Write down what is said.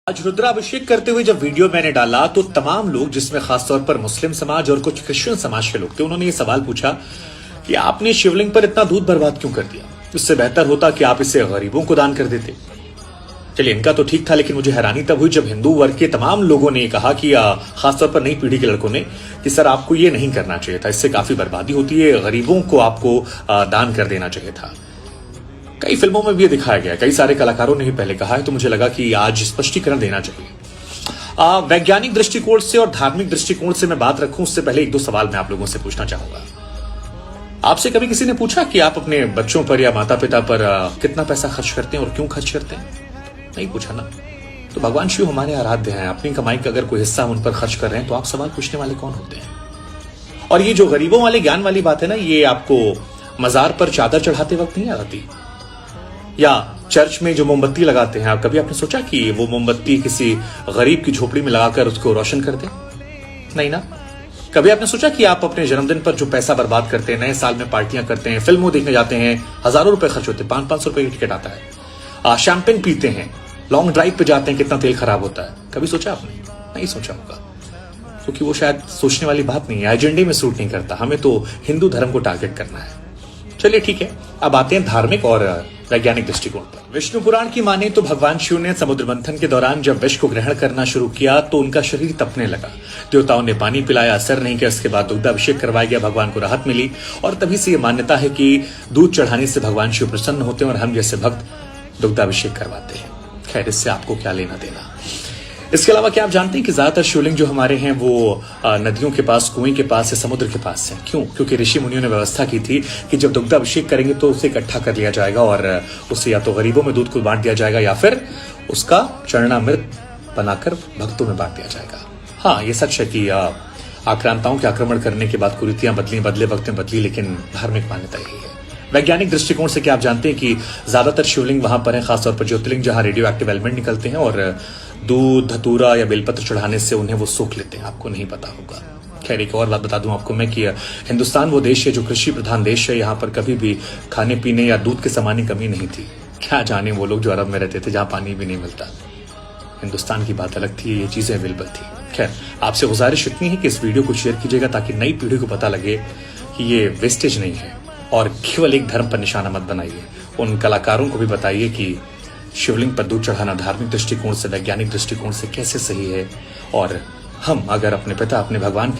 आज रुद्राभिषेक करते हुए जब वीडियो मैंने डाला तो तमाम लोग, जिसमें खासतौर पर मुस्लिम समाज और कुछ क्रिश्चियन समाज के लोग थे, उन्होंने ये सवाल पूछा कि आपने शिवलिंग पर इतना दूध बर्बाद क्यों कर दिया? इससे बेहतर होता कि आप इसे गरीबों को दान कर देते। चलिए, इनका तो ठीक था, लेकिन मुझे हैरानी तब हुई जब हिंदू वर्ग के तमाम लोगों ने कहा कि खासतौर पर नई पीढ़ी के लड़कों ने कि सर आपको ये नहीं करना चाहिए था, इससे काफी बर्बादी होती है, गरीबों को आपको दान कर देना चाहिए था। कई फिल्मों में भी ये दिखाया गया, कई सारे कलाकारों ने ही पहले कहा है, तो मुझे लगा कि आज स्पष्टीकरण देना चाहिए। वैज्ञानिक दृष्टिकोण से और धार्मिक दृष्टिकोण से मैं बात रखूं उससे पहले एक दो सवाल मैं आप लोगों से पूछना चाहूंगा। आपसे कभी किसी ने पूछा कि आप अपने बच्चों पर या माता पिता पर कितना पैसा खर्च करते हैं और क्यों खर्च करते हैं? नहीं पूछा ना। तो भगवान शिव हमारे आराध्य हैं, अपनी कमाई का अगर कोई हिस्सा उन पर खर्च कर रहे हैं तो आप सवाल पूछने वाले कौन होते हैं? और ये जो गरीबों वाले ज्ञान वाली बात है ना, ये आपको मजार पर चादर चढ़ाते वक्त नहीं आती, या चर्च में जो मोमबत्ती लगाते हैं, कभी आपने सोचा कि वो मोमबत्ती किसी गरीब की झोपड़ी में लगाकर उसको रोशन कर दे? नहीं ना। कभी आपने सोचा कि आप अपने जन्मदिन पर जो पैसा बर्बाद करते हैं, नए साल में पार्टियां करते हैं, फिल्मों देखने जाते हैं, हजारों रुपए खर्च होते हैं, 500-500 रुपए की टिकट आता है, शैंपेन पीते हैं, लॉन्ग ड्राइव पे जाते हैं, कितना तेल खराब होता है? कभी सोचा आपने? नहीं सोचा होगा, क्योंकि वो शायद सोचने वाली बात नहीं है, एजेंडे में सूट नहीं करता। हमें तो हिंदू धर्म को टारगेट करना है। चलिए ठीक है, अब आते हैं धार्मिक और वैज्ञानिक दृष्टिकोण पर। विष्णु पुराण की माने तो भगवान शिव ने समुद्र मंथन के दौरान जब विष को ग्रहण करना शुरू किया तो उनका शरीर तपने लगा। देवताओं ने पानी पिलाया, असर नहीं किया। इसके बाद दुग्धाभिषेक करवाया गया, भगवान को राहत मिली, और तभी से ये मान्यता है कि दूध चढ़ाने से भगवान शिव प्रसन्न होते हैं और हम जैसे भक्त दुग्धाभिषेक करवाते हैं। खैर, इससे आपको क्या लेना देना। इसके अलावा क्या आप जानते हैं कि ज्यादातर शिवलिंग जो हमारे हैं वो नदियों के पास, कुएं के पास या समुद्र के पास हैं? क्यों? क्योंकि ऋषि मुनियों ने व्यवस्था की थी कि जब दुग्धाभिषेक करेंगे तो उसे इकट्ठा कर लिया जाएगा और उसे या तो गरीबों में दूध को बांट दिया जाएगा या फिर उसका चरणामृत बनाकर भक्तों में बांट दिया जाएगा। हाँ, ये सच है कि आक्रांताओं के आक्रमण करने के बाद कुरीतियां बदली, बदले वक्त में बदली, लेकिन धार्मिक मान्यता यही है। वैज्ञानिक दृष्टिकोण से क्या आप जानते हैं कि ज्यादातर शिवलिंग वहां पर है, खासतौर पर ज्योतिर्लिंग, जहां रेडियो एक्टिव एलिमेंट निकलते हैं और दूध, धतूरा या बेलपत्र चढ़ाने से उन्हें वो सोख लेते हैं। आपको नहीं पता होगा। खैर, एक और बात बता दूं आपको मैं कि हिंदुस्तान वो देश है जो कृषि प्रधान देश है। यहाँ पर कभी भी खाने पीने या दूध के सामान की कमी नहीं थी। क्या जाने वो लोग जो अरब में रहते थे, जहाँ पानी भी नहीं मिलता। हिंदुस्तान की बात अलग थी, ये चीजें अवेलेबल थी। खैर, आपसे गुजारिश इतनी है कि इस वीडियो को शेयर कीजिएगा ताकि नई पीढ़ी को पता लगे कि ये वेस्टेज नहीं है, और केवल एक धर्म पर निशाना मत बनाइए। उन कलाकारों को भी बताइए कि शिवलिंग पर दूध चढ़ाना धार्मिक दृष्टिकोण से, वैज्ञानिक दृष्टिकोण से कैसे सही है, और हम अगर अपने पिता, अपने भगवान के